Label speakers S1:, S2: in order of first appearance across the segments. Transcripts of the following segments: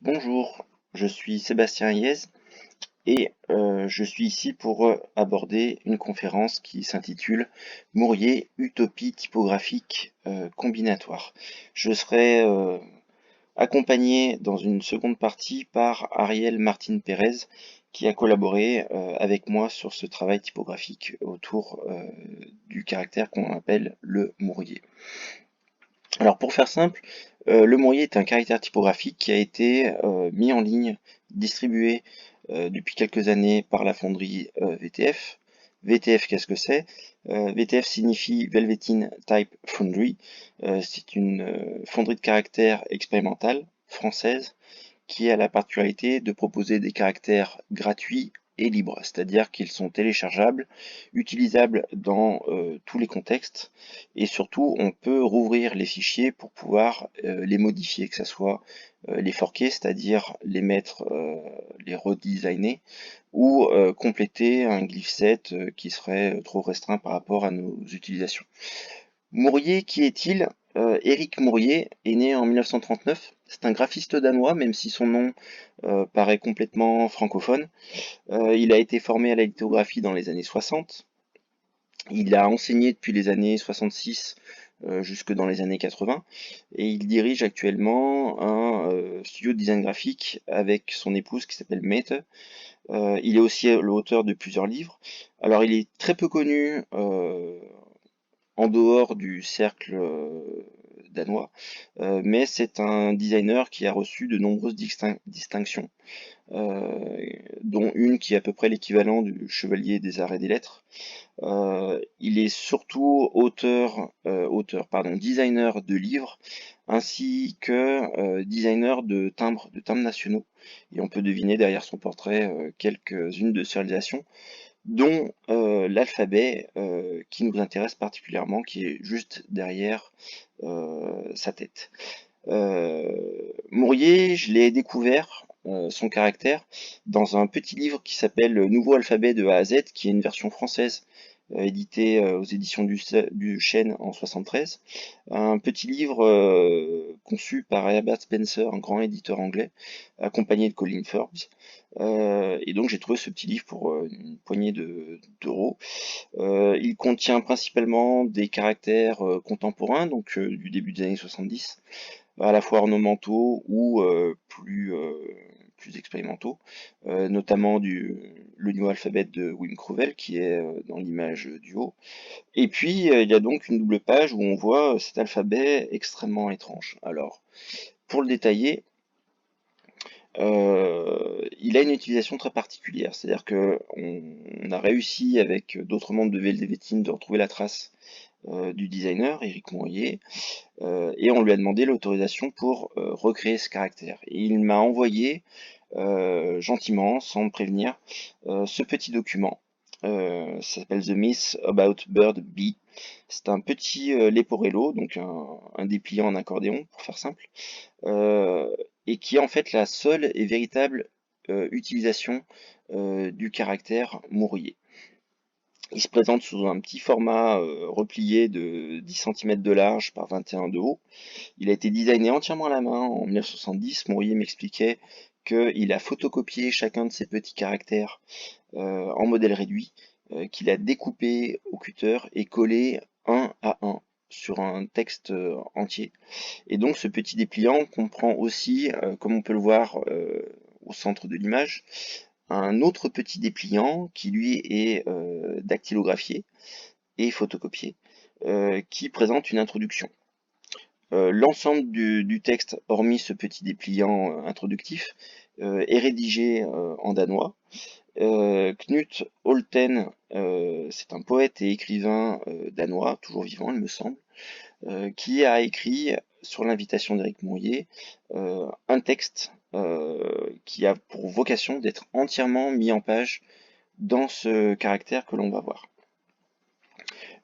S1: Bonjour, je suis Sébastien Hyez et je suis ici pour aborder une conférence qui s'intitule Mourier, utopie typographique combinatoire. Je serai accompagné dans une seconde partie par Ariel Martin Pérez qui a collaboré avec moi sur ce travail typographique autour du caractère qu'on appelle le Mourier. Alors pour faire simple, le Mourier est un caractère typographique qui a été mis en ligne, distribué depuis quelques années par la fonderie VTF. VTF, qu'est-ce que c'est? VTF signifie Velveteen Type Foundry. C'est une fonderie de caractères expérimentale française qui a la particularité de proposer des caractères gratuits et libres, c'est-à-dire qu'ils sont téléchargeables, utilisables dans tous les contextes, et surtout on peut rouvrir les fichiers pour pouvoir les modifier, que ce soit les forquer, c'est-à-dire les mettre, les redesigner, ou compléter un glyph set qui serait trop restreint par rapport à nos utilisations. Mourier, qui est-il? Éric Mourier est né en 1939. C'est un graphiste danois, même si son nom paraît complètement francophone. Il a été formé à la lithographie dans les années 60. Il a enseigné depuis les années 66 jusque dans les années 80. Et il dirige actuellement un studio de design graphique avec son épouse qui s'appelle Mette. Il est aussi l'auteur de plusieurs livres. Alors il est très peu connu en dehors du cercle danois, mais c'est un designer qui a reçu de nombreuses distinctions, dont une qui est à peu près l'équivalent du Chevalier des Arts et des Lettres. Il est surtout designer de livres, ainsi que designer de timbres nationaux. Et on peut deviner derrière son portrait quelques-unes de ses réalisations, dont l'alphabet qui nous intéresse particulièrement, qui est juste derrière sa tête. Mourier, je l'ai découvert, son caractère, dans un petit livre qui s'appelle Nouveau alphabet de A à Z, qui est une version française, éditée aux éditions du Chêne en 73. Un petit livre conçu par Herbert Spencer, un grand éditeur anglais, accompagné de Colin Forbes. Et donc j'ai trouvé ce petit livre pour une poignée d'euros. Il contient principalement des caractères contemporains, donc du début des années 70, à la fois ornementaux ou plus expérimentaux, notamment le New Alphabet de Wim Cruvel qui est dans l'image du haut. Et puis il y a donc une double page où on voit cet alphabet extrêmement étrange. Alors, pour le détailler, il a une utilisation très particulière, c'est-à-dire que on a réussi avec d'autres membres de VLDV Team de retrouver la trace du designer, Éric Mourier, et on lui a demandé l'autorisation pour recréer ce caractère. Et il m'a envoyé gentiment, sans me prévenir, ce petit document. Ça s'appelle The Myth About Bird Bee. C'est un petit leporello, donc un dépliant en accordéon, pour faire simple, euh, et qui est en fait la seule et véritable utilisation du caractère Mourier. Il se présente sous un petit format replié de 10 cm de large par 21 de haut. Il a été designé entièrement à la main en 1970. Mourier m'expliquait qu'il a photocopié chacun de ces petits caractères en modèle réduit, qu'il a découpé au cutter et collé un à un sur un texte entier. Et donc ce petit dépliant comprend aussi, comme on peut le voir au centre de l'image, un autre petit dépliant qui lui est dactylographié et photocopié, qui présente une introduction. L'ensemble du texte, hormis ce petit dépliant introductif, est rédigé en danois. Knut Holten, c'est un poète et écrivain danois, toujours vivant il me semble, qui a écrit, sur l'invitation d'Éric Mourier, un texte qui a pour vocation d'être entièrement mis en page dans ce caractère que l'on va voir.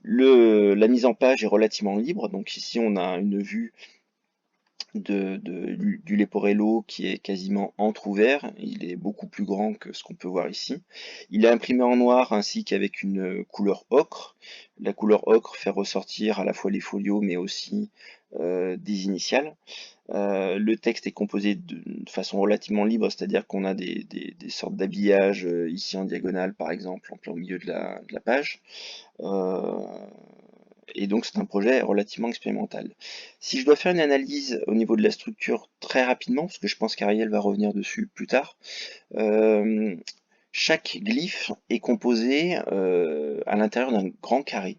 S1: La mise en page est relativement libre, donc ici on a une vue du Leporello qui est quasiment entrouvert. Il est beaucoup plus grand que ce qu'on peut voir ici. Il est imprimé en noir ainsi qu'avec une couleur ocre. La couleur ocre fait ressortir à la fois les folios mais aussi des initiales. Le texte est composé de façon relativement libre, c'est-à-dire qu'on a des sortes d'habillage ici en diagonale par exemple, en plein milieu de la page. Euh, et donc c'est un projet relativement expérimental. Si je dois faire une analyse au niveau de la structure très rapidement, parce que je pense qu'Ariel va revenir dessus plus tard, euh, chaque glyphe est composé à l'intérieur d'un grand carré.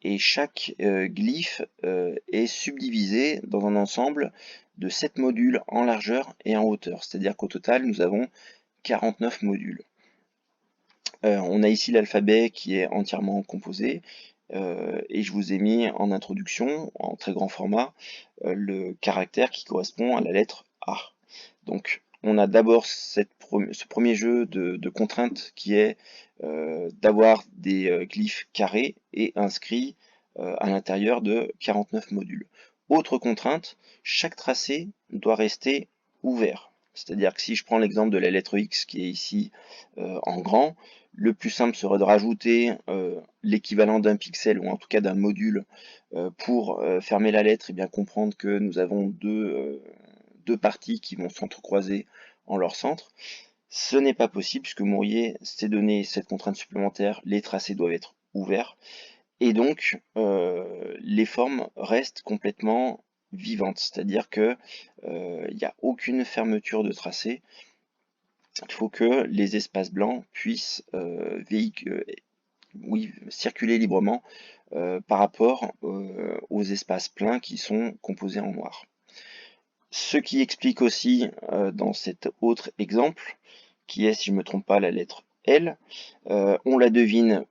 S1: Et chaque glyphe est subdivisé dans un ensemble de 7 modules en largeur et en hauteur. C'est-à-dire qu'au total, nous avons 49 modules. On a ici l'alphabet qui est entièrement composé, et je vous ai mis en introduction, en très grand format, le caractère qui correspond à la lettre A. Donc on a d'abord ce premier jeu de contraintes qui est d'avoir des glyphes carrés et inscrits à l'intérieur de 49 modules. Autre contrainte, chaque tracé doit rester ouvert. C'est-à-dire que si je prends l'exemple de la lettre X qui est ici en grand, le plus simple serait de rajouter l'équivalent d'un pixel ou en tout cas d'un module pour fermer la lettre et bien comprendre que nous avons deux parties qui vont s'entrecroiser en leur centre. Ce n'est pas possible puisque Mourier s'est donné cette contrainte supplémentaire, les tracés doivent être ouverts et donc les formes restent complètement vivantes, c'est-à-dire que il n'y a aucune fermeture de tracé. Il faut que les espaces blancs puissent circuler librement par rapport aux espaces pleins qui sont composés en noir. Ce qui explique aussi dans cet autre exemple, qui est, si je ne me trompe pas, la lettre L, on la devine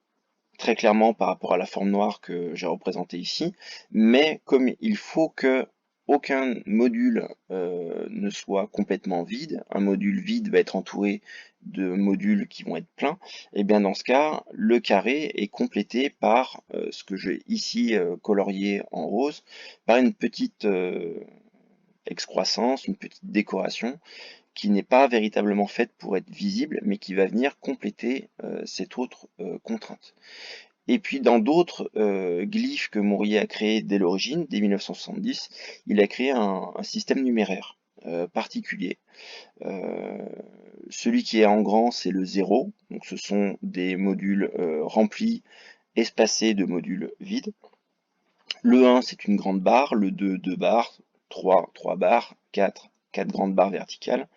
S1: très clairement par rapport à la forme noire que j'ai représentée ici, mais comme il faut que aucun module ne soit complètement vide, un module vide va être entouré de modules qui vont être pleins, et bien dans ce cas, le carré est complété par ce que j'ai ici colorié en rose, par une petite excroissance, une petite décoration qui n'est pas véritablement faite pour être visible, mais qui va venir compléter cette autre contrainte. Et puis dans d'autres glyphes que Mourier a créé dès l'origine, dès 1970, il a créé un système numéraire particulier. Celui qui est en grand, c'est le 0, donc ce sont des modules remplis, espacés de modules vides. Le 1, c'est une grande barre, le 2, 2 barres, 3, 3 barres, 4, 4 grandes barres verticales.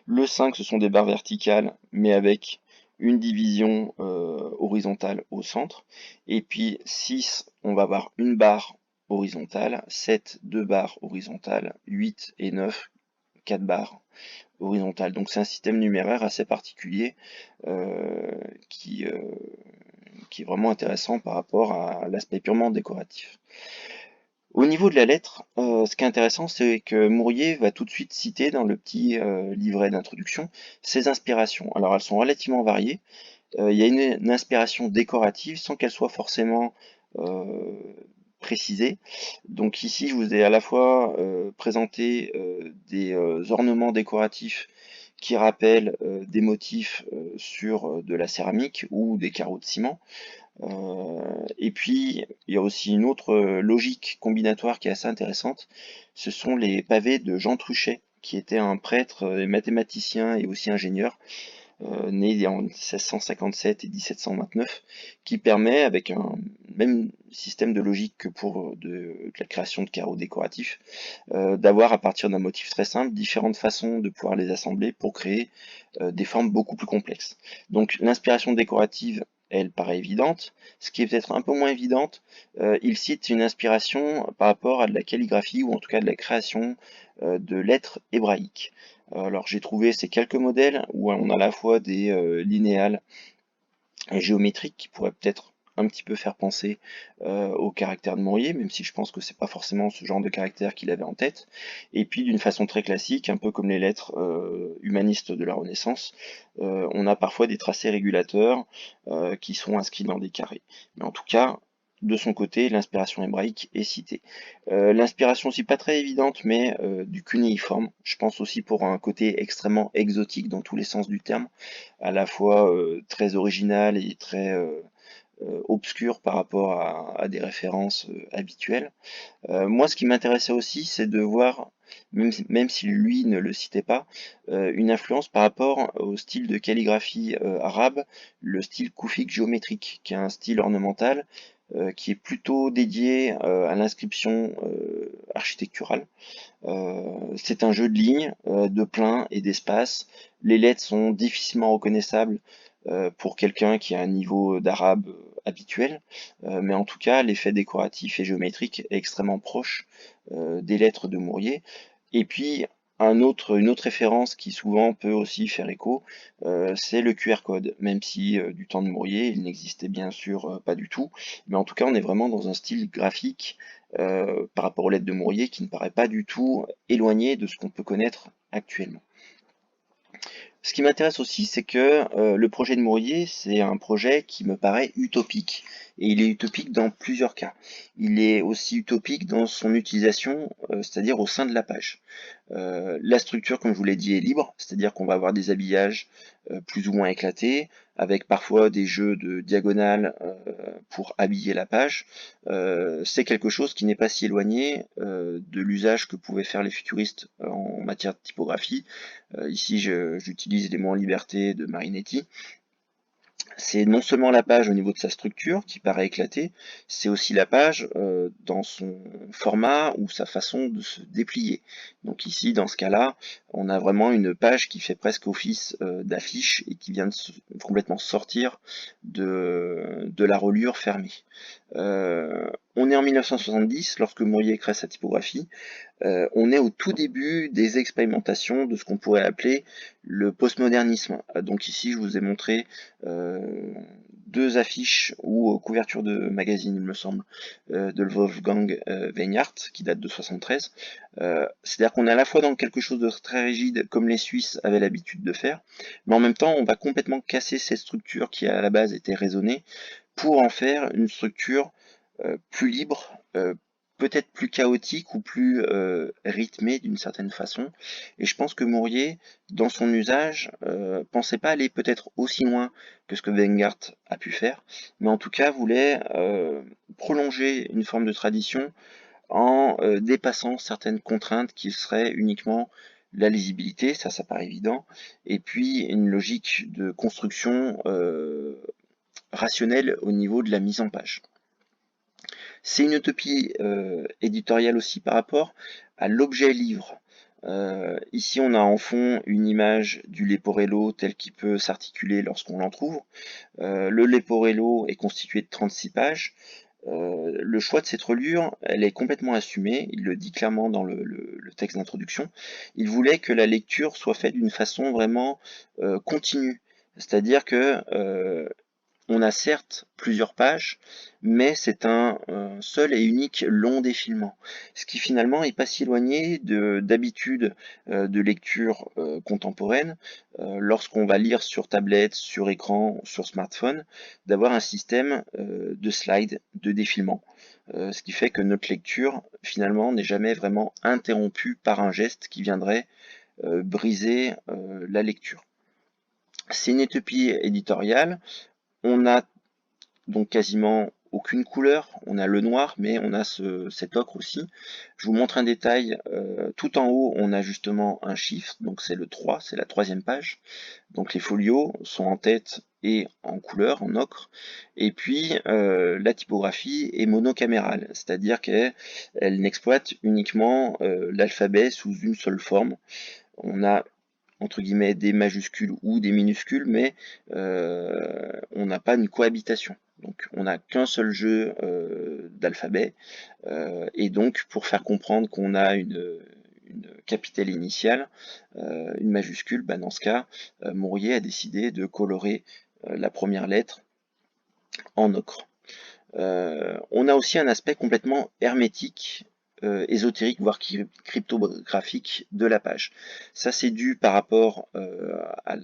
S1: Le 5, ce sont des barres verticales, mais avec une division horizontale au centre. Et puis 6, on va avoir une barre horizontale, 7, 2 barres horizontales, 8 et 9, 4 barres horizontales. Donc c'est un système numéraire assez particulier euh, qui, euh, qui est vraiment intéressant par rapport à l'aspect purement décoratif. Au niveau de la lettre, ce qui est intéressant, c'est que Mourier va tout de suite citer dans le petit livret d'introduction ses inspirations. Alors elles sont relativement variées. Il y a une inspiration décorative sans qu'elle soit forcément euh, précisée. Donc ici, je vous ai à la fois présenté des ornements décoratifs qui rappellent des motifs sur de la céramique ou des carreaux de ciment. Et puis, il y a aussi une autre logique combinatoire qui est assez intéressante. Ce sont les pavés de Jean Truchet, qui était un prêtre, mathématicien et aussi ingénieur, né en 1657 et 1729, qui permet, avec un même système de logique que pour de la création de carreaux décoratifs, d'avoir à partir d'un motif très simple différentes façons de pouvoir les assembler pour créer des formes beaucoup plus complexes. Donc l'inspiration décorative, elle paraît évidente. Ce qui est peut-être un peu moins évidente, il cite une inspiration par rapport à de la calligraphie ou en tout cas de la création de lettres hébraïques. Alors j'ai trouvé ces quelques modèles où on a à la fois des linéales et géométriques qui pourraient peut-être un petit peu faire penser au caractère de Mourier, même si je pense que c'est pas forcément ce genre de caractère qu'il avait en tête. Et puis d'une façon très classique, un peu comme les lettres humanistes de la Renaissance, on a parfois des tracés régulateurs qui sont inscrits dans des carrés. Mais en tout cas, de son côté, l'inspiration hébraïque est citée. L'inspiration aussi pas très évidente, mais du cunéiforme. Je pense aussi pour un côté extrêmement exotique dans tous les sens du terme, à la fois très original et très obscur par rapport à des références habituelles. Moi, ce qui m'intéressait aussi, c'est de voir, même si lui ne le citait pas, une influence par rapport au style de calligraphie arabe, le style koufik géométrique, qui est un style ornemental qui est plutôt dédié à l'inscription architecturale. C'est un jeu de lignes, de plein et d'espace. Les lettres sont difficilement reconnaissables pour quelqu'un qui a un niveau d'arabe habituel, mais en tout cas, l'effet décoratif et géométrique est extrêmement proche des lettres de Mourier. Et puis, une autre référence qui souvent peut aussi faire écho, c'est le QR code, même si du temps de Mourier, il n'existait bien sûr pas du tout, mais en tout cas, on est vraiment dans un style graphique par rapport aux lettres de Mourier qui ne paraît pas du tout éloigné de ce qu'on peut connaître actuellement. Ce qui m'intéresse aussi, c'est que le projet de Mourier, c'est un projet qui me paraît utopique. Et il est utopique dans plusieurs cas. Il est aussi utopique dans son utilisation, c'est-à-dire au sein de la page. La structure, comme je vous l'ai dit, est libre, c'est-à-dire qu'on va avoir des habillages plus ou moins éclatés, avec parfois des jeux de diagonale pour habiller la page. C'est quelque chose qui n'est pas si éloigné de l'usage que pouvaient faire les futuristes en matière de typographie. Ici, j'utilise les mots en liberté de Marinetti. C'est non seulement la page au niveau de sa structure qui paraît éclatée, c'est aussi la page dans son format ou sa façon de se déplier. Donc ici, dans ce cas-là, on a vraiment une page qui fait presque office d'affiche et qui vient de complètement sortir de la reliure fermée. On est en 1970 lorsque Mourier crée sa typographie. On est au tout début des expérimentations de ce qu'on pourrait appeler le postmodernisme. Donc ici, je vous ai montré deux affiches ou couvertures de magazines, il me semble, de Wolfgang Weingart, qui date de 73. C'est-à-dire qu'on est à la fois dans quelque chose de très rigide, comme les Suisses avaient l'habitude de faire, mais en même temps, on va complètement casser cette structure qui à la base était raisonnée, pour en faire une structure plus libre, peut-être plus chaotique ou plus rythmée d'une certaine façon. Et je pense que Mourier, dans son usage, pensait pas aller peut-être aussi loin que ce que Weingart a pu faire, mais en tout cas voulait prolonger une forme de tradition en dépassant certaines contraintes qui seraient uniquement la lisibilité, ça paraît évident, et puis une logique de construction rationnelle au niveau de la mise en page. C'est une utopie éditoriale aussi par rapport à l'objet livre. Ici, on a en fond une image du Leporello tel qu'il peut s'articuler lorsqu'on l'entrouvre. Le Leporello est constitué de 36 pages. Le choix de cette reliure, elle est complètement assumée, il le dit clairement dans le texte d'introduction. Il voulait que la lecture soit faite d'une façon vraiment continue. C'est-à-dire que on a certes plusieurs pages, mais c'est un seul et unique long défilement, ce qui finalement n'est pas si éloigné d'habitudes de lecture contemporaine, lorsqu'on va lire sur tablette, sur écran, sur smartphone, d'avoir un système de slide, de défilement, ce qui fait que notre lecture finalement n'est jamais vraiment interrompue par un geste qui viendrait briser la lecture. C'est une utopie éditoriale. On a donc quasiment aucune couleur, on a le noir, mais on a cet ocre aussi. Je vous montre un détail, tout en haut on a justement un chiffre, donc c'est le 3, c'est la troisième page. Donc les folios sont en tête et en couleur, en ocre. Et puis la typographie est monocamérale, c'est-à-dire qu'elle n'exploite uniquement l'alphabet sous une seule forme. On a entre guillemets des majuscules ou des minuscules, mais on n'a pas une cohabitation. Donc on n'a qu'un seul jeu d'alphabet, et donc pour faire comprendre qu'on a une capitale initiale, une majuscule, bah dans ce cas, Mourier a décidé de colorer la première lettre en ocre. On a aussi un aspect complètement hermétique, ésotérique, voire cryptographique de la page. Ça c'est dû par rapport à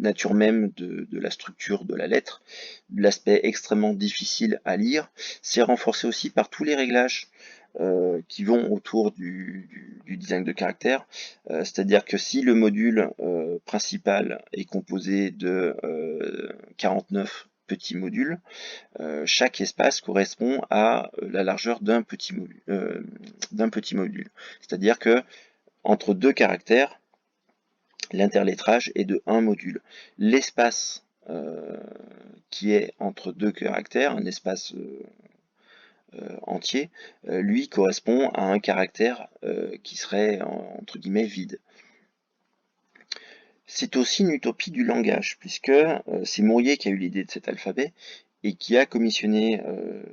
S1: nature même de la structure de la lettre, de l'aspect extrêmement difficile à lire. C'est renforcé aussi par tous les réglages qui vont autour du design de caractère. C'est-à-dire que si le module principal est composé de 49 petits modules, chaque espace correspond à la largeur d'un petit module. C'est-à-dire que entre deux caractères, l'interlettrage est de un module. L'espace qui est entre deux caractères, un espace entier, lui correspond à un caractère qui serait entre guillemets vide. C'est aussi une utopie du langage, puisque c'est Mourier qui a eu l'idée de cet alphabet et qui a commissionné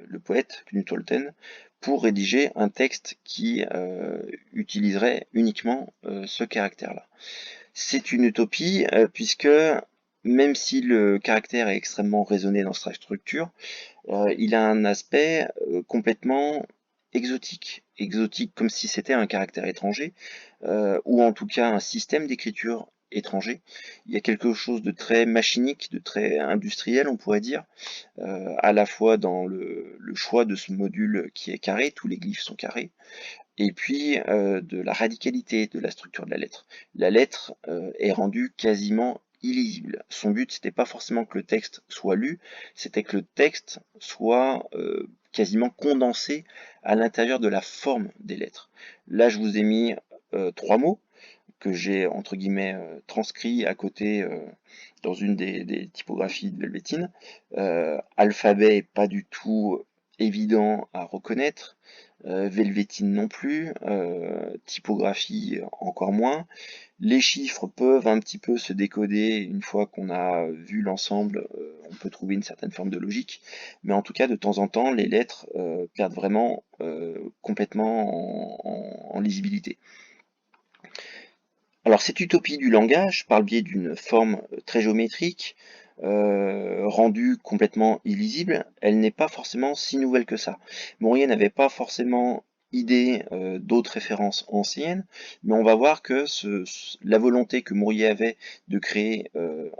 S1: le poète Knut Tolten pour rédiger un texte qui utiliserait uniquement ce caractère-là. C'est une utopie puisque même si le caractère est extrêmement raisonné dans sa structure, il a un aspect complètement exotique. Exotique comme si c'était un caractère étranger, ou en tout cas un système d'écriture étranger. Il y a quelque chose de très machinique, de très industriel, on pourrait dire, à la fois dans le choix de ce module qui est carré, tous les glyphes sont carrés, et puis de la radicalité de la structure de la lettre. La lettre est rendue quasiment illisible. Son but, c'était pas forcément que le texte soit lu, c'était que le texte soit quasiment condensé à l'intérieur de la forme des lettres. Là, je vous ai mis trois mots que j'ai entre guillemets transcrits à côté dans une des typographies de Velvetine. Alphabet pas du tout évident à reconnaître, Velvetine non plus, typographie encore moins. Les chiffres peuvent un petit peu se décoder une fois qu'on a vu l'ensemble, on peut trouver une certaine forme de logique, mais en tout cas de temps en temps les lettres perdent vraiment complètement en lisibilité. Alors cette utopie du langage, par le biais d'une forme très géométrique, rendue complètement illisible, elle n'est pas forcément si nouvelle que ça. Mourier n'avait pas forcément idée d'autres références anciennes, mais on va voir que la volonté que Mourier avait de créer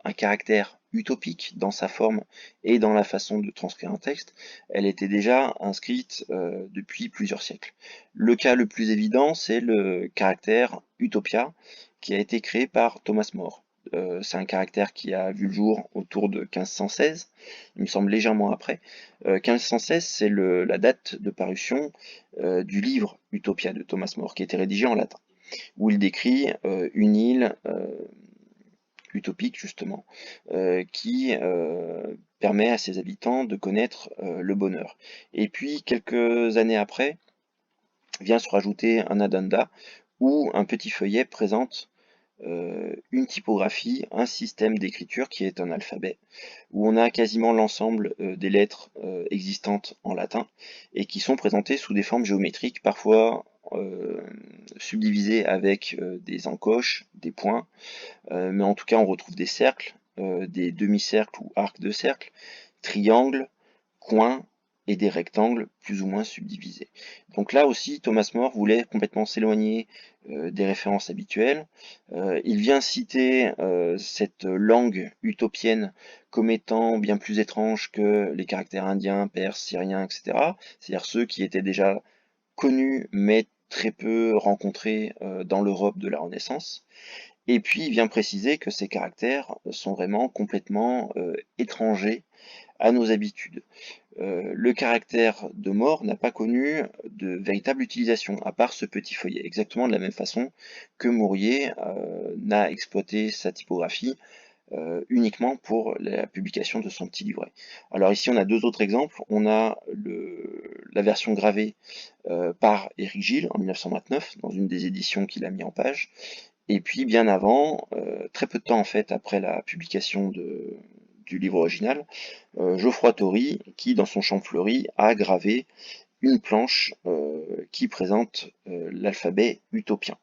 S1: un caractère utopique dans sa forme et dans la façon de transcrire un texte, elle était déjà inscrite depuis plusieurs siècles. Le cas le plus évident, c'est le caractère Utopia, qui a été créé par Thomas More. C'est un caractère qui a vu le jour autour de 1516, il me semble légèrement après. 1516, c'est la date de parution du livre Utopia de Thomas More, qui était rédigé en latin, où il décrit une île utopique justement, qui permet à ses habitants de connaître le bonheur. Et puis quelques années après, vient se rajouter un addenda, où un petit feuillet présente une typographie, un système d'écriture qui est un alphabet, où on a quasiment l'ensemble des lettres existantes en latin et qui sont présentées sous des formes géométriques, parfois subdivisées avec des encoches, des points, mais en tout cas on retrouve des cercles, des demi-cercles ou arcs de cercle, triangles, coins et des rectangles plus ou moins subdivisés. Donc là aussi, Thomas More voulait complètement s'éloigner des références habituelles. Il vient citer cette langue utopienne comme étant bien plus étrange que les caractères indiens, perses, syriens, etc. C'est-à-dire ceux qui étaient déjà connus mais très peu rencontrés dans l'Europe de la Renaissance. Et puis il vient préciser que ces caractères sont vraiment complètement étrangers à nos habitudes. Le caractère de More n'a pas connu de véritable utilisation, à part ce petit feuillet, exactement de la même façon que Mourier n'a exploité sa typographie uniquement pour la publication de son petit livret. Alors ici on a deux autres exemples, on a la version gravée par Éric Gilles en 1929, dans une des éditions qu'il a mis en page, et puis bien avant, très peu de temps en fait après la publication du livre original, Geoffroy Tory, qui dans son champ fleuri a gravé une planche qui présente l'alphabet utopien.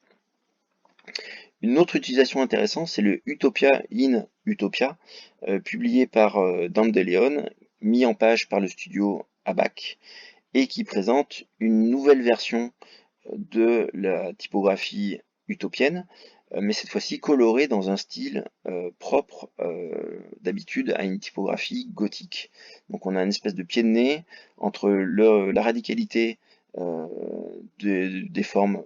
S1: Une autre utilisation intéressante, c'est le Utopia in Utopia, publié par Dan De Leon, mis en page par le studio Abac, et qui présente une nouvelle version de la typographie utopienne, mais cette fois-ci colorée dans un style propre d'habitude à une typographie gothique. Donc on a une espèce de pied de nez entre la radicalité des formes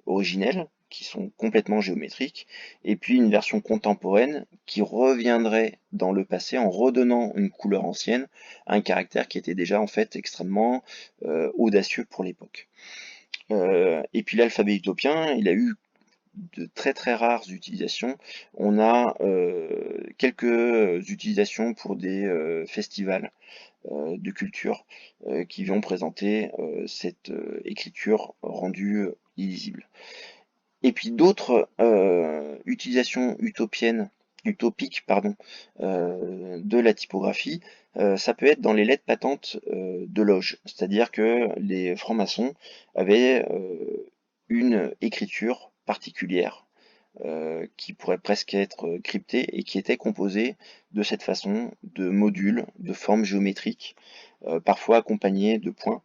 S1: originelles, qui sont complètement géométriques, et puis une version contemporaine qui reviendrait dans le passé en redonnant une couleur ancienne à un caractère qui était déjà en fait extrêmement audacieux pour l'époque. Et puis l'alphabet utopien, il a eu de très très rares utilisations. On a quelques utilisations pour des festivals de culture qui vont présenter cette écriture rendue illisible. Et puis d'autres utilisations utopiques pardon, de la typographie, ça peut être dans les lettres patentes de loge, c'est-à-dire que les francs-maçons avaient une écriture particulière qui pourrait presque être cryptée et qui était composée de cette façon de modules, de formes géométriques, parfois accompagnés de points,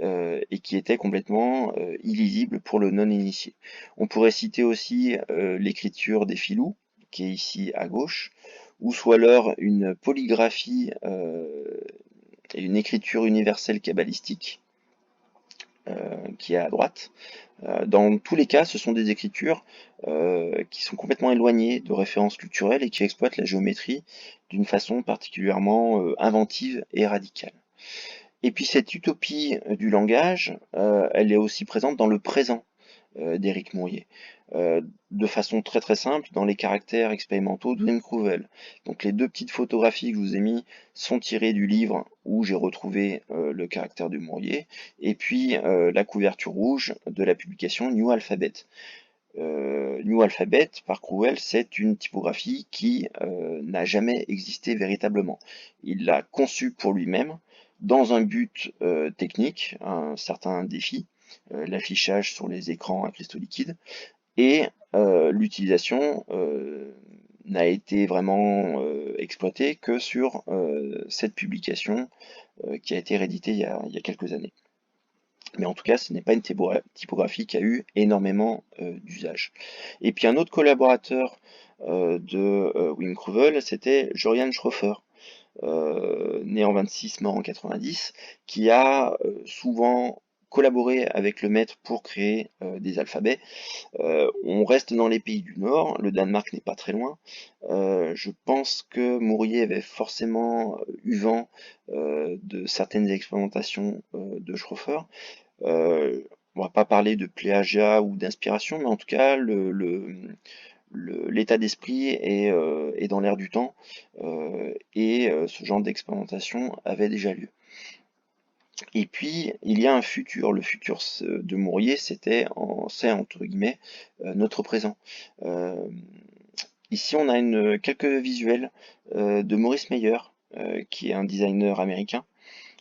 S1: et qui était complètement illisible pour le non-initié. On pourrait citer aussi l'écriture des filous, qui est ici à gauche, ou soit alors une polygraphie et une écriture universelle kabbalistique, qui est à droite. Dans tous les cas, ce sont des écritures qui sont complètement éloignées de références culturelles et qui exploitent la géométrie d'une façon particulièrement inventive et radicale. Et puis cette utopie du langage, elle est aussi présente dans le présent d'Éric Mourier, de façon très très simple dans les caractères expérimentaux de Wim Cruvel. Donc les deux petites photographies que je vous ai mis sont tirées du livre où j'ai retrouvé le caractère de Mourier, et puis la couverture rouge de la publication New Alphabet. New Alphabet par Cruvel, c'est une typographie qui n'a jamais existé véritablement. Il l'a conçue pour lui-même dans un but technique, un certain défi, l'affichage sur les écrans à cristaux liquides, et l'utilisation n'a été vraiment exploitée que sur cette publication qui a été rééditée il y a quelques années. Mais en tout cas, ce n'est pas une typographie qui a eu énormément d'usage. Et puis un autre collaborateur de Wim Cruvel, c'était Jorian Schroeffer, né en 26, mort en 90, qui a souvent collaboré avec le maître pour créer des alphabets. On reste dans les pays du Nord, le Danemark n'est pas très loin. Je pense que Mourier avait forcément eu vent de certaines expérimentations de Schroeffer. On va pas parler de plagiat ou d'inspiration, mais en tout cas, l'état d'esprit est dans l'air du temps, et ce genre d'expérimentation avait déjà lieu. Et puis, il y a un futur. Le futur de Mourier, c'est entre guillemets notre présent. Ici, on a quelques visuels de Maurice Meyer, qui est un designer américain.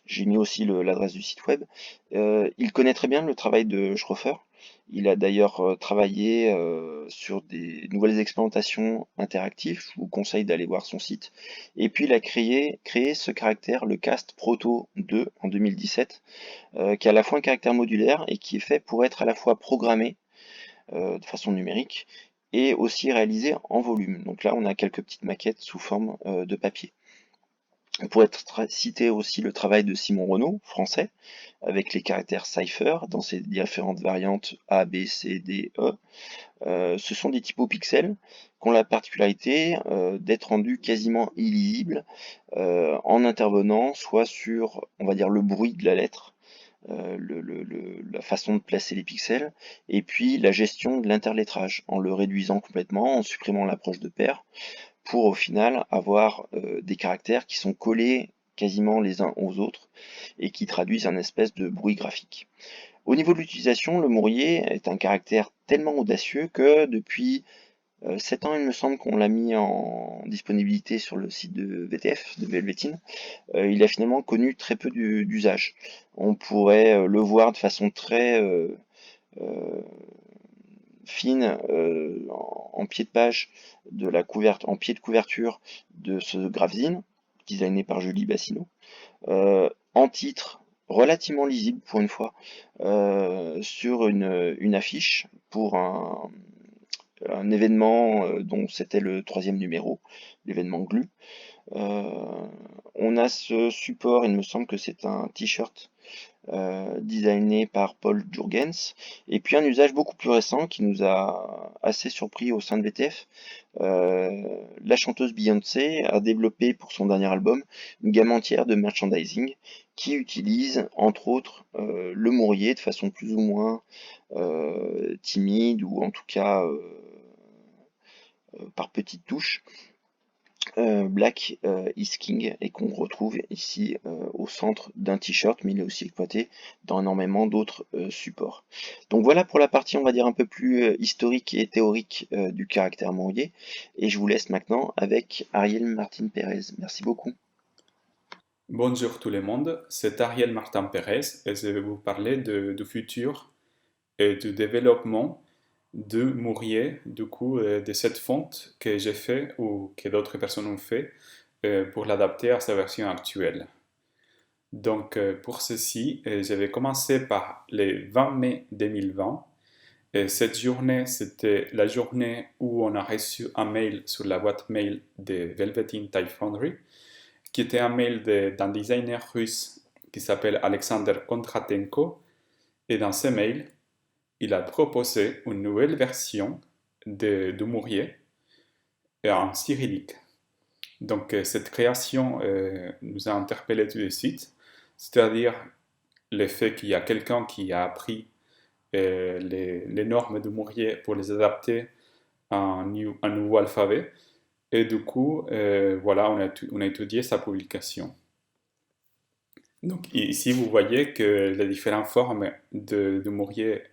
S1: J'ai mis aussi l'adresse du site web. Il connaît très bien le travail de Schroeffer. Il a d'ailleurs travaillé sur des nouvelles expérimentations interactives. Je vous conseille d'aller voir son site. Et puis il a créé ce caractère, le cast Proto 2 en 2017, qui a à la fois un caractère modulaire et qui est fait pour être à la fois programmé de façon numérique et aussi réalisé en volume. Donc là, on a quelques petites maquettes sous forme de papier. On pourrait citer aussi le travail de Simon Renaud, français, avec les caractères cipher dans ses différentes variantes A, B, C, D, E. Ce sont des typos pixels qui ont la particularité d'être rendus quasiment illisibles en intervenant soit sur, on va dire, le bruit de la lettre, la façon de placer les pixels, et puis la gestion de l'interlettrage, en le réduisant complètement, en supprimant l'approche de pair, pour au final avoir des caractères qui sont collés quasiment les uns aux autres et qui traduisent un espèce de bruit graphique. Au niveau de l'utilisation, le Mourier est un caractère tellement audacieux que depuis 7 ans, il me semble qu'on l'a mis en disponibilité sur le site de VTF, de Velvetine. Il a finalement connu très peu d'usage. On pourrait le voir de façon très fine en pied de page en pied de couverture de ce graphe-zine, designé par Julie Bassino, en titre relativement lisible pour une fois, sur une affiche pour un événement dont c'était le troisième numéro, l'événement GLU. On a ce support, il me semble que c'est un t-shirt designé par Paul Jurgens, et puis un usage beaucoup plus récent qui nous a assez surpris au sein de VTF. La chanteuse Beyoncé a développé pour son dernier album une gamme entière de merchandising qui utilise entre autres le mourier de façon plus ou moins timide ou en tout cas par petites touches. Black is King et qu'on retrouve ici au centre d'un t-shirt, mais il est aussi exploité dans énormément d'autres supports. Donc voilà pour la partie, on va dire, un peu plus historique et théorique du caractère mourier, et je vous laisse maintenant avec Ariel Martin Pérez. Merci beaucoup.
S2: Bonjour tout le monde, c'est Ariel Martin Pérez et je vais vous parler du futur et du développement de Mourier, du coup, de cette fonte que j'ai fait ou que d'autres personnes ont fait pour l'adapter à sa version actuelle. Donc, pour ceci, je vais commencer par le 20 mai 2020. Et cette journée, c'était la journée où on a reçu un mail sur la boîte mail de Velveteen Type Foundry, qui était un mail d'un designer russe qui s'appelle Alexander Kondratenko. Et dans ce mail, il a proposé une nouvelle version de Mourier en cyrillique. Donc cette création nous a interpellés tout de suite, c'est-à-dire le fait qu'il y a quelqu'un qui a appris les normes de Mourier pour les adapter à un nouveau alphabet. Et du coup, voilà, on a étudié sa publication. Donc ici, vous voyez que les différentes formes de Mourier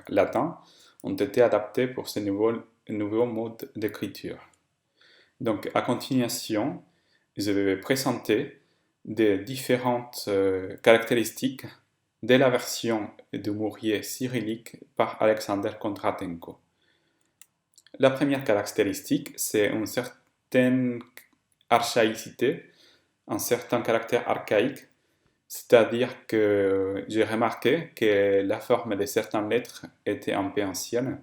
S2: latin ont été adaptées pour ce nouveau mode d'écriture. Donc à continuation, je vais présenter des différentes caractéristiques de la version de Mourier cyrillique par Alexander Kondratenko. La première caractéristique, c'est une certaine archaïcité, un certain caractère archaïque. C'est-à-dire que j'ai remarqué que la forme de certaines lettres était un peu ancienne.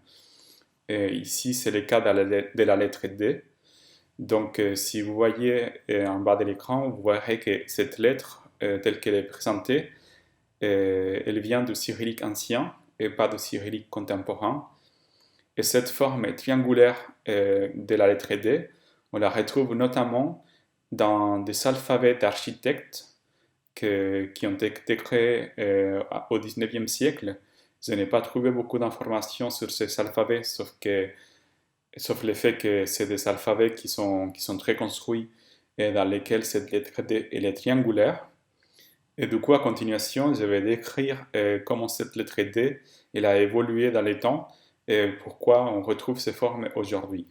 S2: Et ici, c'est le cas de la lettre D. Donc, si vous voyez en bas de l'écran, vous verrez que cette lettre, telle qu'elle est présentée, elle vient du cyrillique ancien et pas du cyrillique contemporain. Et cette forme triangulaire de la lettre D, on la retrouve notamment dans des alphabets d'architectes qui ont été créés au 19e siècle. Je n'ai pas trouvé beaucoup d'informations sur ces alphabets, sauf le fait que c'est des alphabets qui sont très construits et dans lesquels cette lettre D elle est triangulaire. Et du coup, à continuation, je vais décrire comment cette lettre D elle a évolué dans les temps et pourquoi on retrouve ces formes aujourd'hui.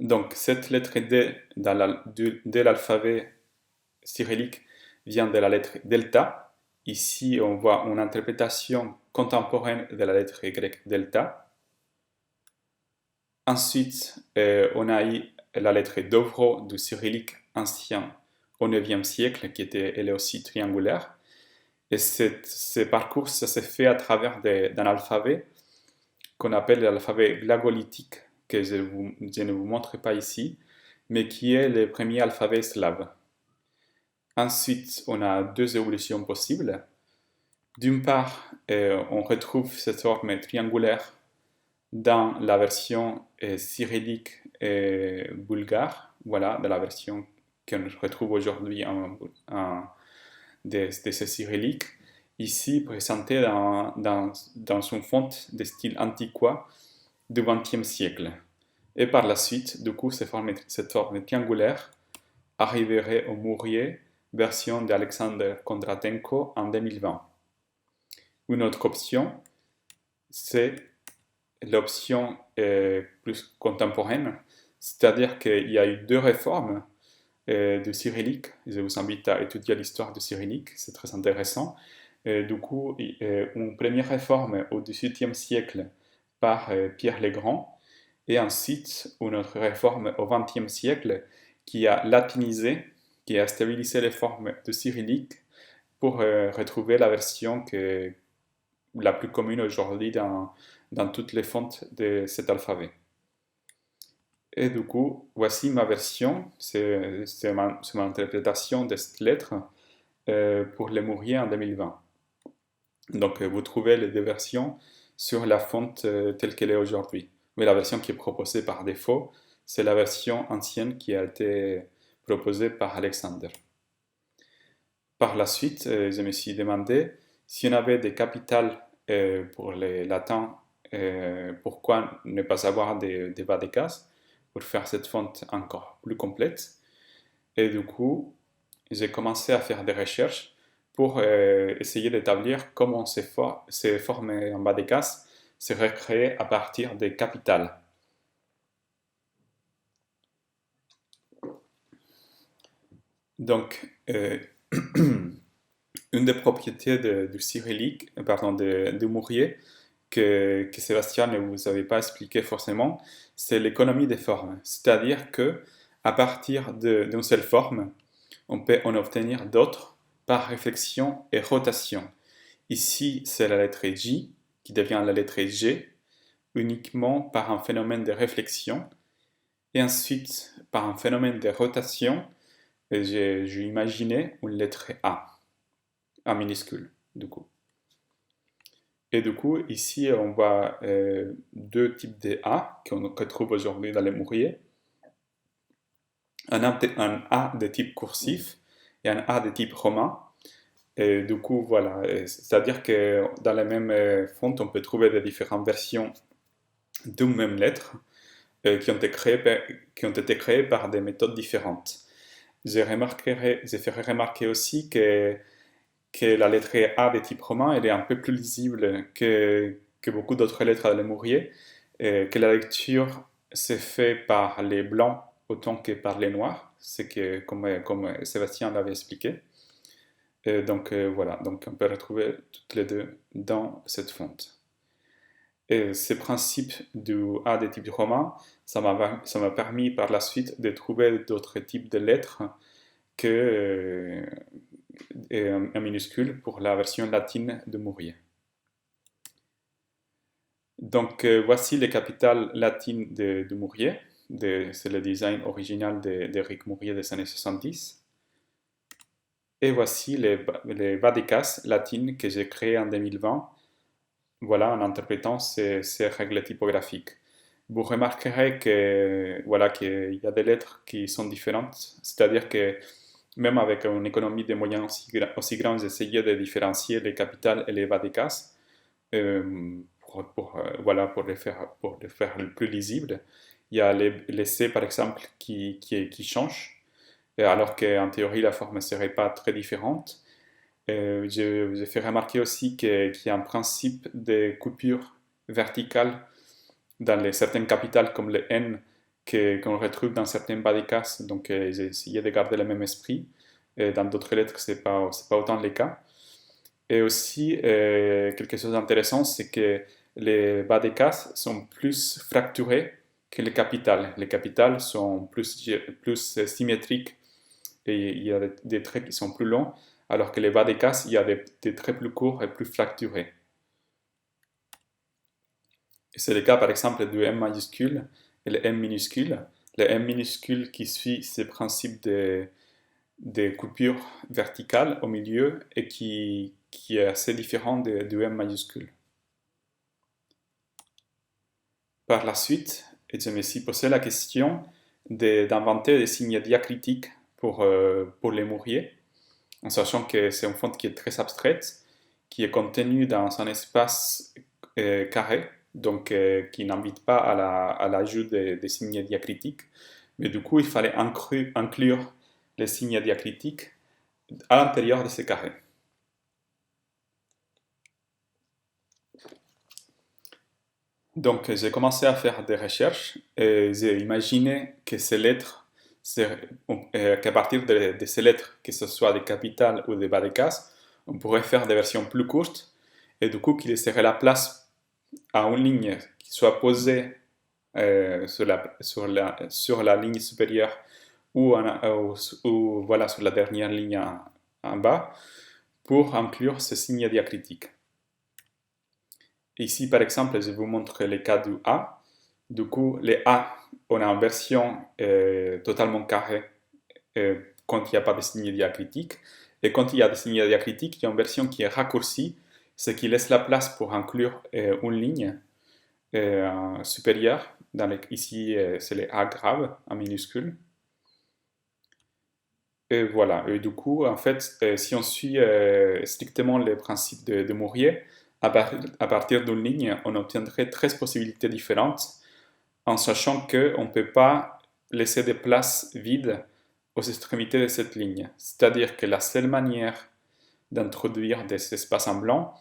S2: Donc, cette lettre D de l'alphabet cyrillique vient de la lettre delta. Ici, on voit une interprétation contemporaine de la lettre grecque delta. Ensuite, on a eu la lettre Dovro du cyrillique ancien au 9e siècle, qui était elle aussi triangulaire. Et ce parcours, ça s'est fait à travers d'un alphabet qu'on appelle l'alphabet glagolitique, que je ne vous montre pas ici, mais qui est le premier alphabet slave. Ensuite, on a deux évolutions possibles. D'une part, on retrouve cette forme triangulaire dans la version cyrillique et bulgare, voilà, dans la version qu'on retrouve aujourd'hui de ces cyrilliques, ici présentée dans une fonte de style antiquois du XXe siècle. Et par la suite, du coup, cette forme triangulaire arriverait au Mourier version d'Alexander Kondratenko en 2020. Une autre option, c'est l'option plus contemporaine, c'est-à-dire qu'il y a eu deux réformes du cyrillique. Je vous invite à étudier l'histoire du cyrillique, c'est très intéressant. Du coup, une première réforme au XVIIIe siècle par Pierre le Grand, et ensuite une autre réforme au XXe siècle qui a latinisé, qui a stabilisé les formes de cyrillique pour retrouver la version la plus commune aujourd'hui dans toutes les fontes de cet alphabet. Et du coup, voici ma version, c'est ma interprétation de cette lettre pour les Mourier en 2020. Donc, vous trouvez les deux versions sur la fonte telle qu'elle est aujourd'hui. Mais la version qui est proposée par défaut, c'est la version ancienne qui a été proposée par Alexander. Par la suite, je me suis demandé si on avait des capitales pour les latins, pourquoi ne pas avoir des bas des cases pour faire cette fonte encore plus complète. Et du coup, j'ai commencé à faire des recherches pour essayer d'établir comment ces formes en bas des cases seraient créées à partir des capitales. Donc, une des propriétés du cyrillique, du Mourier, que Sébastien ne vous avait pas expliqué forcément, c'est l'économie des formes. C'est-à-dire que à partir d'une seule forme, on peut en obtenir d'autres par réflexion et rotation. Ici, c'est la lettre J qui devient la lettre G uniquement par un phénomène de réflexion et ensuite par un phénomène de rotation. J'ai imaginé une lettre A minuscule, du coup. Et du coup, ici, on voit deux types de A qu'on trouve aujourd'hui dans les Mourier. Un A de type cursif et un A de type romain. Et du coup, voilà, c'est-à-dire que dans la même fonte, on peut trouver des différentes versions d'une même lettre qui ont été créées par des méthodes différentes. J'ai fait remarquer aussi que la lettre A de type romain, elle est un peu plus lisible que beaucoup d'autres lettres dans les Mourier, que la lecture s'est faite par les blancs autant que par les noirs, c'est que comme Sébastien l'avait expliqué. Donc voilà, donc on peut retrouver toutes les deux dans cette fonte. Et ces principes du A de type romain, ça m'a permis par la suite de trouver d'autres types de lettres que un minuscule pour la version latine de Mourier. Donc voici les capitales latines de Mourier. C'est le design original d'Éric Mourier des années 70. Et voici les bas des cases latines que j'ai créées en 2020. Voilà, en interprétant ces règles typographiques. Vous remarquerez qu'il y a des lettres qui sont différentes, c'est-à-dire que même avec une économie de moyens aussi grande, j'essayais de différencier les capitales et les bas des cases pour les faire le plus lisible. Il y a les C, par exemple, qui changent, alors qu'en théorie, la forme ne serait pas très différente. J'ai fait remarquer aussi qu'il y a un principe de coupure verticale dans certaines capitales comme le N qu'on retrouve dans certains bas des cases. Donc j'ai essayé de garder le même esprit. Et dans d'autres lettres, c'est pas autant le cas. Et aussi, quelque chose d'intéressant, c'est que les bas des cases sont plus fracturés que les capitales. Les capitales sont plus symétriques et il y a des traits qui sont plus longs, alors que les bas des cases, il y a des traits plus courts et plus fracturés. C'est le cas par exemple du M majuscule et le M minuscule. Le M minuscule qui suit ces principes de coupures verticales au milieu et qui est assez différent du M majuscule. Par la suite, je me suis posé la question d'inventer des signes diacritiques pour les Mourier, en sachant que c'est une fonte qui est très abstraite, qui est contenue dans un espace carré, donc qui n'invite pas à l'ajout des signes diacritiques. Mais du coup, il fallait inclure les signes diacritiques à l'intérieur de ces carrés. Donc, j'ai commencé à faire des recherches et j'ai imaginé que ces lettres, qu'à partir de ces lettres, que ce soit des capitales ou des bas de case, on pourrait faire des versions plus courtes et du coup qu'il laisserait la place à une ligne qui soit posée sur la ligne supérieure ou voilà, sur la dernière ligne en bas pour inclure ce signe diacritique. Ici, par exemple, je vous montre les cas du A. Du coup, les A, on a une version totalement carrée quand il n'y a pas de signe diacritique. Et quand il y a des signes diacritiques, il y a une version qui est raccourcie, ce qui laisse la place pour inclure une ligne supérieure. Ici, c'est les A graves en minuscule. Et voilà. Et du coup, en fait, si on suit strictement les principes de Mourier, à partir d'une ligne, on obtiendrait 13 possibilités différentes, en sachant qu'on ne peut pas laisser des places vides aux extrémités de cette ligne. C'est-à-dire que la seule manière d'introduire des espaces en blanc,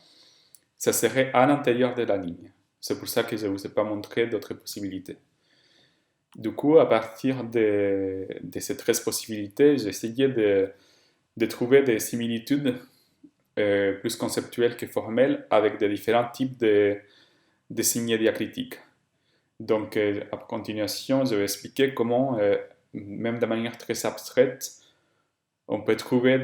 S2: ça serait à l'intérieur de la ligne. C'est pour ça que je ne vous ai pas montré d'autres possibilités. Du coup, à partir de ces 13 possibilités, j'ai essayé de trouver des similitudes plus conceptuelles que formelles avec des différents types de signes diacritiques. Donc, à continuation, je vais expliquer comment, même de manière très abstraite, on peut trouver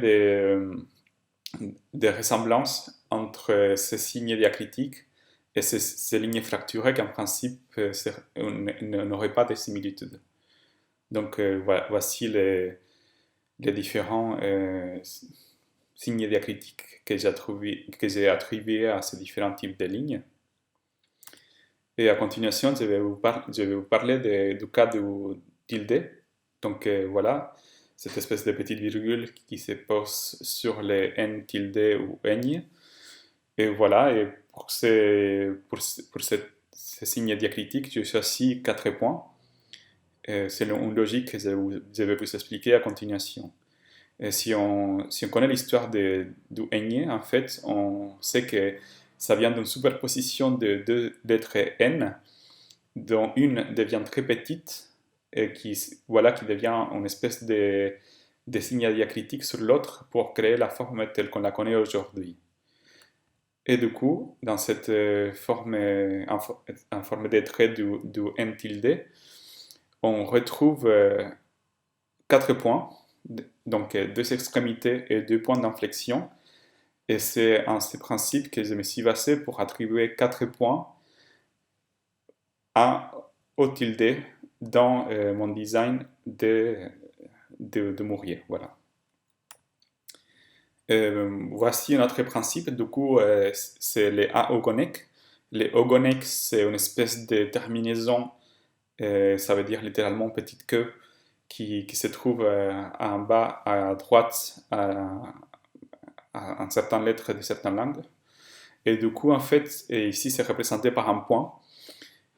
S2: des ressemblances entre ces signes diacritiques et ces lignes fracturées qu'en principe, on n'aurait pas de similitudes. Donc, voici les différents signes diacritiques que j'ai attribués à ces différents types de lignes. Et à continuation, je vais vous parler du cas du tilde. Donc voilà, cette espèce de petite virgule qui se pose sur les n tilde ou ñ. Et voilà, et pour ces signes diacritiques, j'ai choisi 4 points. C'est une logique que je vais vous expliquer à continuation. Et si on connaît l'histoire du ñ, en fait, on sait que ça vient d'une superposition de deux lettres n, dont une devient très petite et qui devient une espèce de signe diacritique sur l'autre pour créer la forme telle qu'on la connaît aujourd'hui. Et du coup, dans cette forme, en forme de trait du n tilde, on retrouve 4 points, donc 2 extrémités et 2 points d'inflexion. Et c'est en ce principe que je me suis basé pour attribuer 4 points au tilde dans mon design de Mourier. Voilà. Voici un autre principe, du coup, c'est les aogonèques. Les ogonèques, c'est une espèce de terminaison, ça veut dire littéralement petite queue, qui se trouve en bas à droite à certaines lettres de certaines langues. Et du coup, en fait, ici, c'est représenté par un point.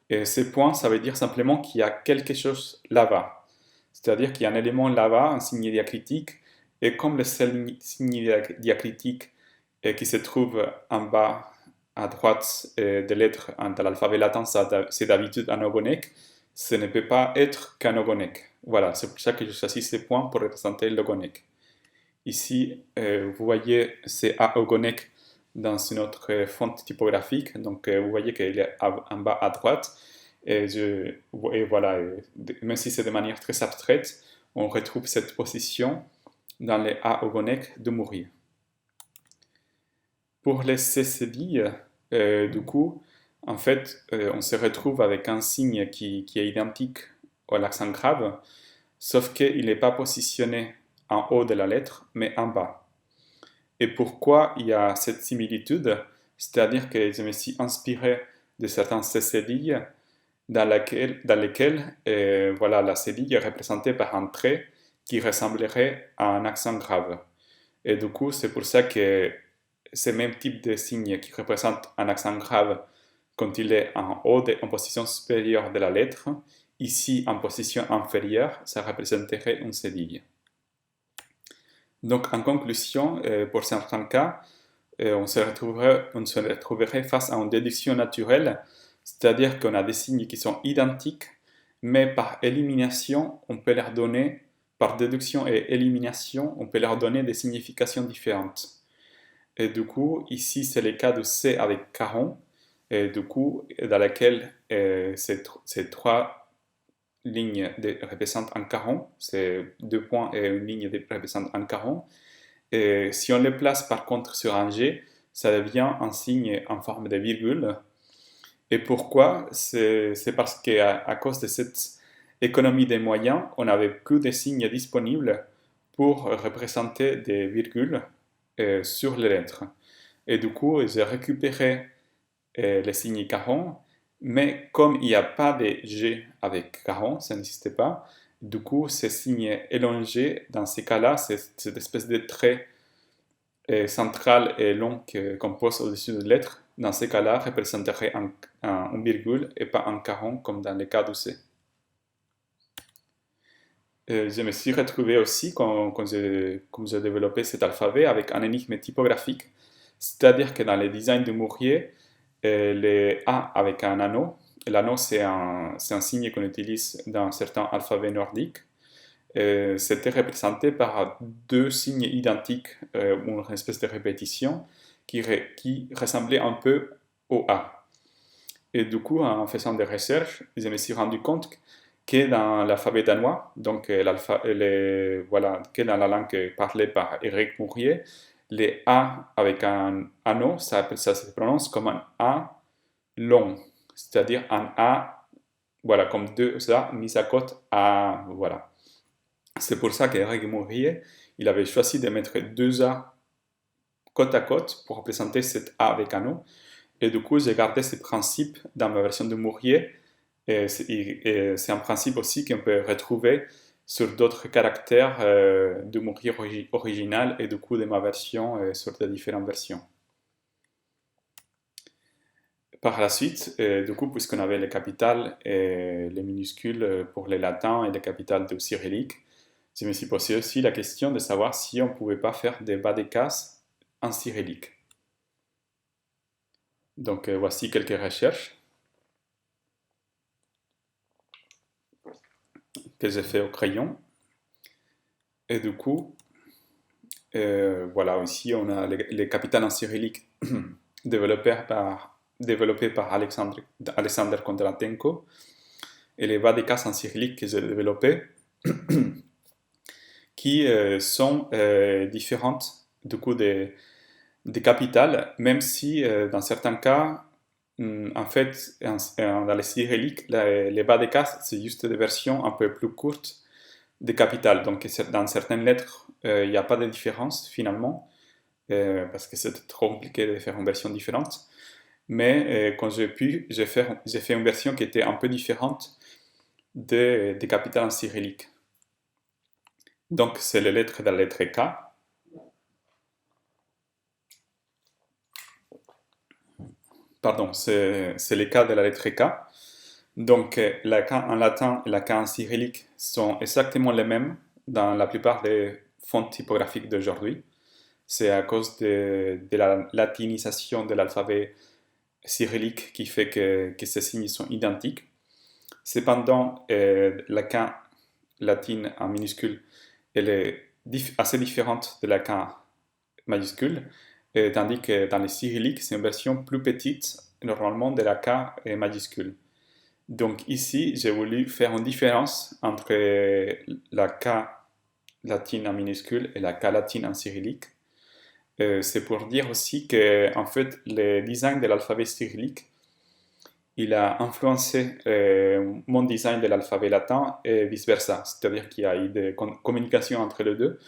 S2: Et ces points, ça veut dire simplement qu'il y a quelque chose là-bas. C'est-à-dire qu'il y a un élément là-bas, un signe diacritique, et comme le seul signe diacritique qui se trouve en bas à droite des lettres dans l'alphabet latin, c'est d'habitude un ogonèque, ce ne peut pas être qu'un ogonèque. Voilà, c'est pour ça que je choisis ces points pour représenter l'ogonèque. Ici, vous voyez ces aogonèques dans une autre fonte typographique. Donc, vous voyez qu'il est en bas à droite. Et voilà, même si c'est de manière très abstraite, on retrouve cette position dans les aogonèques de Mourier. Pour les cécédilles, du coup, en fait, on se retrouve avec un signe qui est identique à l'accent grave, sauf qu'il n'est pas positionné en haut de la lettre, mais en bas. Et pourquoi il y a cette similitude? C'est-à-dire que je me suis inspiré de certaines cécédilles dans lesquelles voilà, la cédille est représentée par un trait qui ressemblerait à un accent grave. Et du coup, c'est pour ça que ce même type de signe qui représente un accent grave quand il est en haut, en position supérieure de la lettre, ici en position inférieure, ça représenterait une cédille. Donc, en conclusion, pour certains cas, on se retrouverait face à une déduction naturelle, c'est-à-dire qu'on a des signes qui sont identiques, mais par élimination, on peut leur donner, par déduction et élimination, on peut leur donner des significations différentes. Et du coup, ici, c'est le cas de C avec caron, et du coup, dans laquelle ces 3 lignes représentent un caron, c'est 2 points et une ligne représente un caron. Et si on les place par contre sur un G, ça devient un signe en forme de virgule. Et pourquoi? C'est parce qu'à cause de cette économie des moyens, on n'avait plus de signes disponibles pour représenter des virgules sur les lettres. Et du coup, j'ai récupéré les signes caron, mais comme il n'y a pas de G avec caron, ça n'existait pas, du coup, ces signes élongés, dans ces cas-là, c'est cette espèce de trait central et long qu'on pose au-dessus de lettres, dans ces cas-là, représenterait un virgule et pas un caron comme dans le cas du C. Je me suis retrouvé aussi, quand j'ai développé cet alphabet, avec un énigme typographique, c'est-à-dire que dans le design de Mourier, les A avec un anneau, l'anneau c'est un signe qu'on utilise dans certains alphabets nordiques, c'était représenté par deux signes identiques, ou une espèce de répétition qui ressemblait un peu au A. Et du coup, en faisant des recherches, je me suis rendu compte que dans l'alphabet danois, donc voilà, que dans la langue parlée par Éric Mourier, les A avec un anneau, ça se prononce comme un A long, c'est-à-dire un A, voilà, comme deux A mis à côté, A, voilà. C'est pour ça qu'Éric Mourier, il avait choisi de mettre deux A côte à côte pour représenter cet A avec anneau. Et du coup, j'ai gardé ce principe dans ma version de Mourier. Et c'est un principe aussi qu'on peut retrouver sur d'autres caractères de Mourier original et du coup de ma version sur les différentes versions. Par la suite, du coup, puisqu'on avait les capitales et les minuscules pour les latins et les capitales de cyrillique, je me suis posé aussi la question de savoir si on ne pouvait pas faire des bas de case en cyrillique. Donc voici quelques recherches que j'ai fait au crayon. Et du coup, voilà, ici on a les capitales en cyrillique développées par Alexander Kondratenko et les bas de case en cyrillique que j'ai développés qui sont différentes du coup des capitales, même si dans certains cas, en fait, dans les cyrilliques, les bas de case, c'est juste des versions un peu plus courtes des capitales. Donc, dans certaines lettres, il n'y a pas de différence finalement, parce que c'est trop compliqué de faire une version différente. Mais quand j'ai pu, j'ai fait une version qui était un peu différente des capitales en cyrillique. Donc, c'est les lettres de la lettre K. Pardon, c'est les K de la lettre K. Donc, la K en latin et la K en cyrillique sont exactement les mêmes dans la plupart des fonts typographiques d'aujourd'hui. C'est à cause de la latinisation de l'alphabet cyrillique qui fait que ces signes sont identiques. Cependant, la K latine en minuscule, elle est assez différente de la K majuscule, tandis que dans les cyrilliques, c'est une version plus petite, normalement, de la K majuscule. Donc ici, j'ai voulu faire une différence entre la K latine en minuscule et la K latine en cyrillique. C'est pour dire aussi que en fait, le design de l'alphabet cyrillique, il a influencé mon design de l'alphabet latin et vice-versa. C'est-à-dire qu'il y a eu des communications entre les deux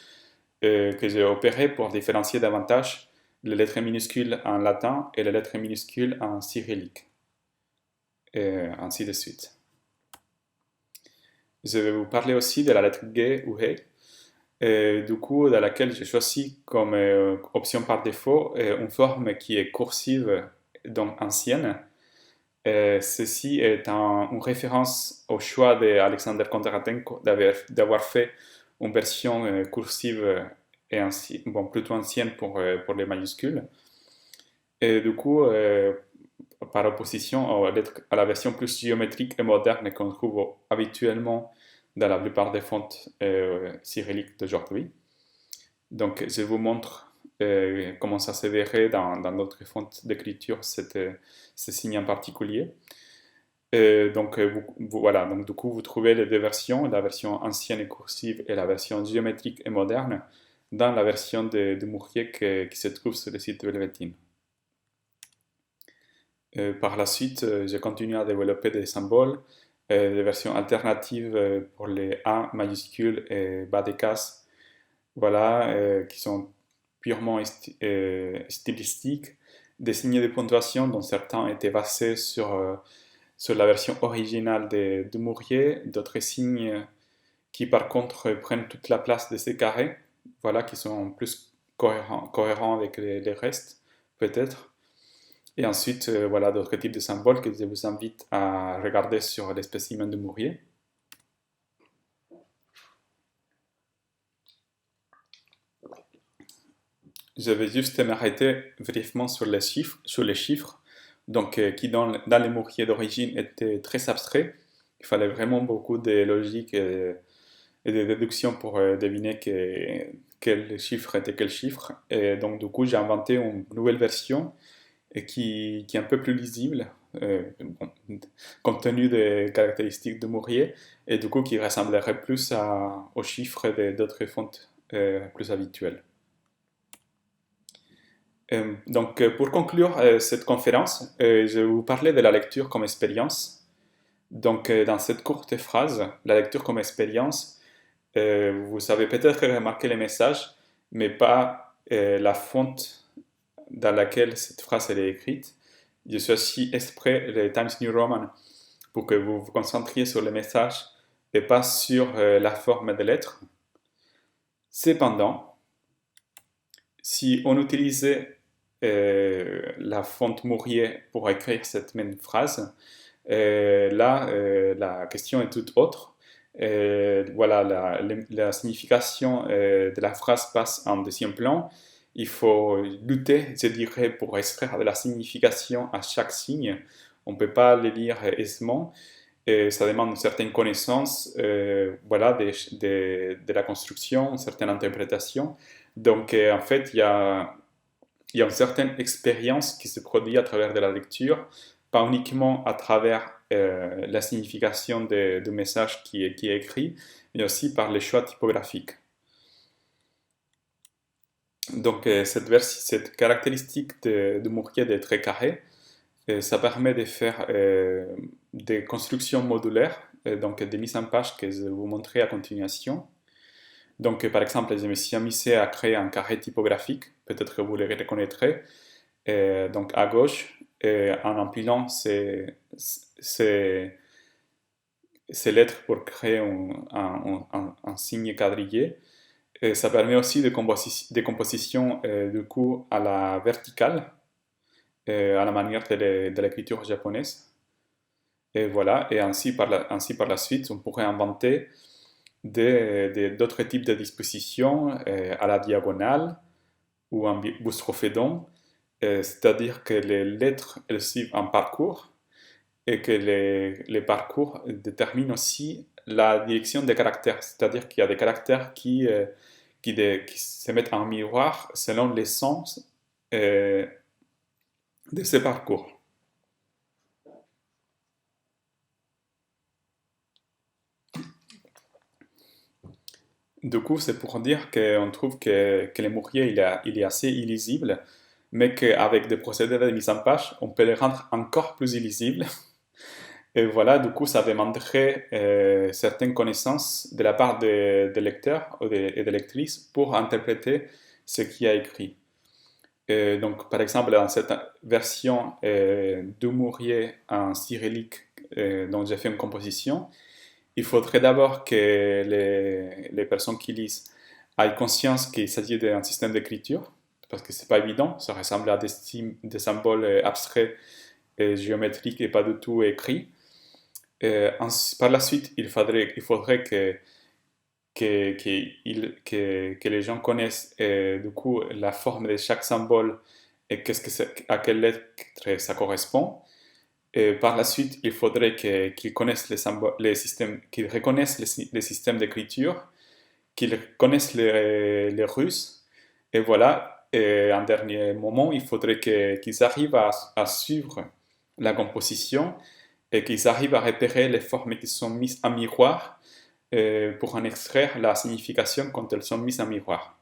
S2: que j'ai opérées pour différencier davantage les lettres minuscules en latin et les lettres minuscules en cyrillique. Et ainsi de suite. Je vais vous parler aussi de la lettre G ou He, du coup, dans laquelle j'ai choisi comme option par défaut une forme qui est cursive, donc ancienne. Ceci est une référence au choix d'Alexander Kondratenko d'avoir fait une version cursive et bon, plutôt ancienne pour les majuscules. Et du coup, par opposition à la version plus géométrique et moderne qu'on trouve habituellement dans la plupart des fontes cyrilliques d'aujourd'hui. Donc, je vous montre comment ça se verrait dans d'autres fontes d'écriture, ce signe en particulier. Donc, voilà, donc du coup, vous trouvez les deux versions, la version ancienne et cursive et la version géométrique et moderne, dans la version de Mourier qui se trouve sur le site de Velvetine. Par la suite, j'ai continué à développer des symboles, des versions alternatives pour les A majuscules et bas des cases, voilà, qui sont purement stylistiques, des signes de ponctuation dont certains étaient basés sur la version originale de Mourier, d'autres signes qui par contre prennent toute la place de ces carrés, voilà, qui sont plus cohérents avec les restes, peut-être. Et ensuite, voilà, d'autres types de symboles que je vous invite à regarder sur les spécimens de Mourier. Je vais juste m'arrêter brièvement sur les chiffres, donc qui dans les Mourier d'origine étaient très abstraits. Il fallait vraiment beaucoup de logique et de déduction pour deviner quel chiffre était quel chiffre. Et donc, du coup, j'ai inventé une nouvelle version et qui est un peu plus lisible, bon, compte tenu des caractéristiques de Mourier, et du coup, qui ressemblerait plus aux chiffres d'autres fontes plus habituelles. Donc, pour conclure cette conférence, je vais vous parler de la lecture comme expérience. Donc, dans cette courte phrase, la lecture comme expérience, vous avez peut-être remarqué les messages, mais pas la fonte dans laquelle cette phrase elle est écrite. Je suis aussi exprès le Times New Roman pour que vous vous concentriez sur les messages et pas sur la forme des lettres. Cependant, si on utilisait la fonte Mourier pour écrire cette même phrase, là, la question est toute autre. Voilà, la signification de la phrase passe en deuxième plan. Il faut lutter, je dirais, pour extraire de la signification à chaque signe. On ne peut pas les lire aisément. Et ça demande une certaine connaissance voilà, de la construction, une certaine interprétation. Donc, en fait, il y a une certaine expérience qui se produit à travers de la lecture, pas uniquement à travers la signification du message qui est écrit, mais aussi par les choix typographiques. Donc cette caractéristique de Mourier des traits carrés, ça permet de faire des constructions modulaires, donc des mises en page que je vais vous montrer à continuation. Donc, par exemple, je me suis amusé à créer un carré typographique, peut-être que vous le reconnaîtrez. Donc, à gauche, en empilant ces lettres pour créer un signe quadrillé. Et ça permet aussi des compositions du coup à la verticale, à la manière de l'écriture japonaise. Et voilà, et ainsi par la suite, on pourrait inventer d'autres types de dispositions à la diagonale ou en boustrophédon, c'est-à-dire que les lettres elles suivent un parcours et que les parcours déterminent aussi la direction des caractères, c'est-à-dire qu'il y a des caractères qui se mettent en miroir selon les sens de ces parcours. Du coup, c'est pour dire qu'on trouve que le Mourier il est assez illisible, mais qu'avec des procédés de mise en page, on peut le rendre encore plus illisible. Et voilà, du coup, ça demanderait certaines connaissances de la part des lecteurs et des lectrices pour interpréter ce qui a écrit. Donc, par exemple, dans cette version de Mourier en cyrillique dont j'ai fait une composition, il faudrait d'abord que les personnes qui lisent aient conscience qu'il s'agit d'un système d'écriture, parce que c'est pas évident, ça ressemble à des symboles abstraits et géométriques et pas du tout écrits. Par la suite, il faudrait que les gens connaissent du coup la forme de chaque symbole et à quelle lettre ça correspond. Et par la suite, il faudrait qu'ils connaissent les systèmes, qu'ils reconnaissent les systèmes d'écriture, qu'ils connaissent les Russes. Et voilà, et en dernier moment, il faudrait qu'ils arrivent à suivre la composition et qu'ils arrivent à repérer les formes qui sont mises en miroir pour en extraire la signification quand elles sont mises en miroir.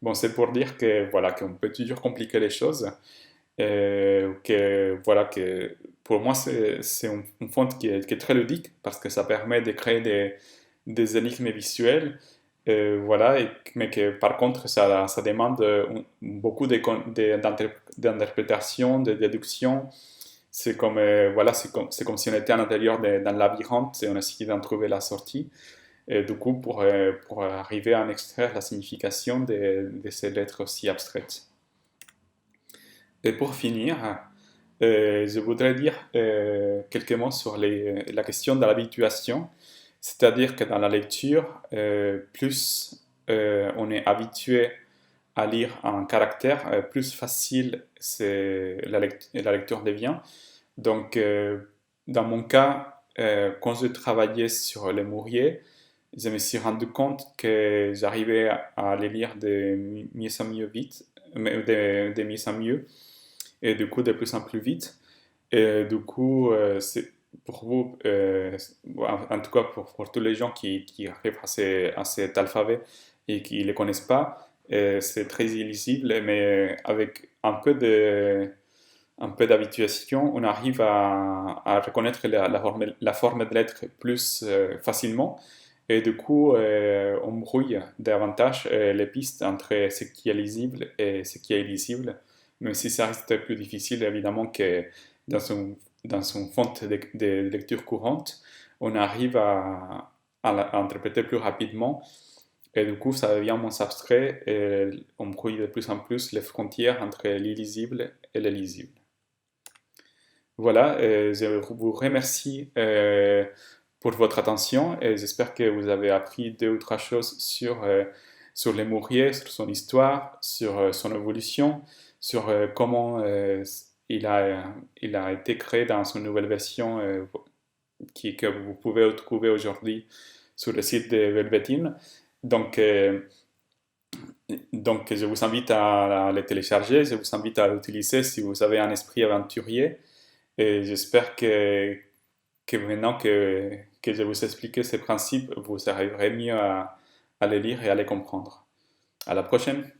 S2: Bon, c'est pour dire que voilà, qu'on peut toujours compliquer les choses Voilà, que pour moi, c'est une font qui est très ludique parce que ça permet de créer des énigmes visuelles. Voilà, mais que par contre, ça demande beaucoup d'interprétation, de déduction. C'est comme, voilà, c'est comme si on était à l'intérieur d'un labyrinthe et on essayait d'en trouver la sortie. Et du coup, pour arriver à en extraire la signification de ces lettres aussi abstraites. Et pour finir, je voudrais dire quelques mots sur la question de l'habituation. C'est-à-dire que dans la lecture, plus on est habitué à lire un caractère, plus facile la lecture devient. Donc, dans mon cas, quand je travaillais sur les Mourier, je me suis rendu compte que j'arrivais à les lire de mieux en mieux vite, de mieux en mieux, et du coup de plus en plus vite. Et du coup, c'est pour vous, en tout cas pour tous les gens qui arrivent à cet alphabet et qui ne le connaissent pas, c'est très illisible, mais avec un peu d'habituation, on arrive à reconnaître la forme de lettres plus facilement. Et du coup, on brouille davantage les pistes entre ce qui est lisible et ce qui est illisible, même si ça reste plus difficile évidemment que dans son, dans son font de lecture courante, on arrive à interpréter plus rapidement et du coup ça devient moins abstrait et on brouille de plus en plus les frontières entre l'illisible et le lisible. Voilà, je vous remercie pour votre attention et j'espère que vous avez appris deux ou trois choses sur les Mourier, sur son histoire, sur son évolution, sur comment il a été créé dans son nouvelle version que vous pouvez trouver aujourd'hui sur le site de Velvetine. Donc, donc, je vous invite à le télécharger, je vous invite à l'utiliser si vous avez un esprit aventurier. Et j'espère que maintenant que je vous ai expliqué ces principes, vous arriverez mieux à les lire et à les comprendre. À la prochaine!